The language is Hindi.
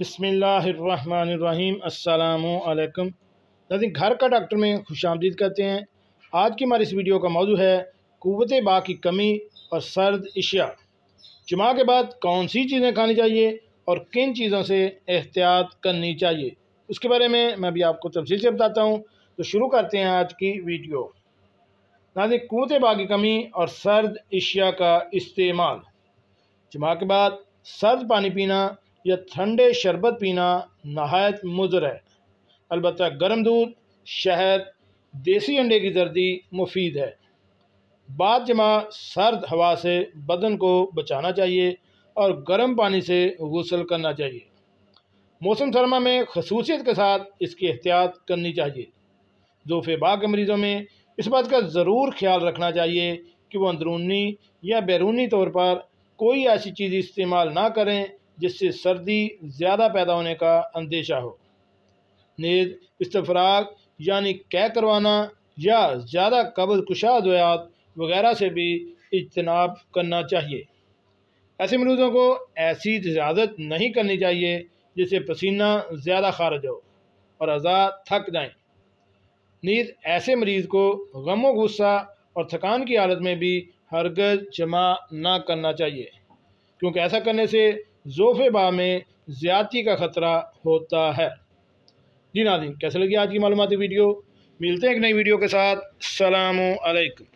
बिस्मिल्लाहिर्रहमानिर्रहीम अस्सलामु अलैकुम। नाज़रीन, घर का डॉक्टर में खुशामदीद करते हैं। आज की हमारी इस वीडियो का मौजू है क़ुव्वत बा की कमी और सर्द अशिया। जुमा के बाद कौन सी चीज़ें खानी चाहिए और किन चीज़ों से एहतियात करनी चाहिए, उसके बारे में मैं भी आपको तफसील से बताता हूँ। तो शुरू करते हैं आज की वीडियो। नाज़रीन, क़ुव्वत बा की कमी और सर्द अशिया का इस्तेमाल। जुमा के बाद सर्द पानी पीना या ठंडे शरबत पीना नहायत मुज़र है। अलबत्ता गर्म दूध, शहद, देसी अंडे की जर्दी मुफीद है। बाद जमा सर्द हवा से बदन को बचाना चाहिए और गर्म पानी से गुस्ल करना चाहिए। मौसम सरमा में खसूसियत के साथ इसकी एहतियात करनी चाहिए। ज़ोफ़े बा के मरीज़ों में इस बात का ज़रूर ख्याल रखना चाहिए कि वो अंदरूनी या बैरूनी तौर पर कोई ऐसी चीज़ इस्तेमाल ना करें जिससे सर्दी ज़्यादा पैदा होने का अंदेशा हो। नींद, इस्तफराग यानी कै करवाना या ज़्यादा कब्ज़ कुशा अद्वियात वगैरह से भी इज्तनाब करना चाहिए। ऐसे मरीज़ों को ऐसी रियाज़त नहीं करनी चाहिए जिससे पसीना ज़्यादा खारिज हो और अज़ा थक जाएं। नींद ऐसे मरीज़ को गम, गुस्सा और थकान की हालत में भी हरगज़ जमा ना करना चाहिए, क्योंकि ऐसा करने से ज़ोफ़े बा में ज़्यादती का ख़तरा होता है। जी नाज़रीन, कैसे लगी आज की मालूमाती वीडियो। मिलते हैं एक नई वीडियो के साथ। अस्सलामु अलैकुम।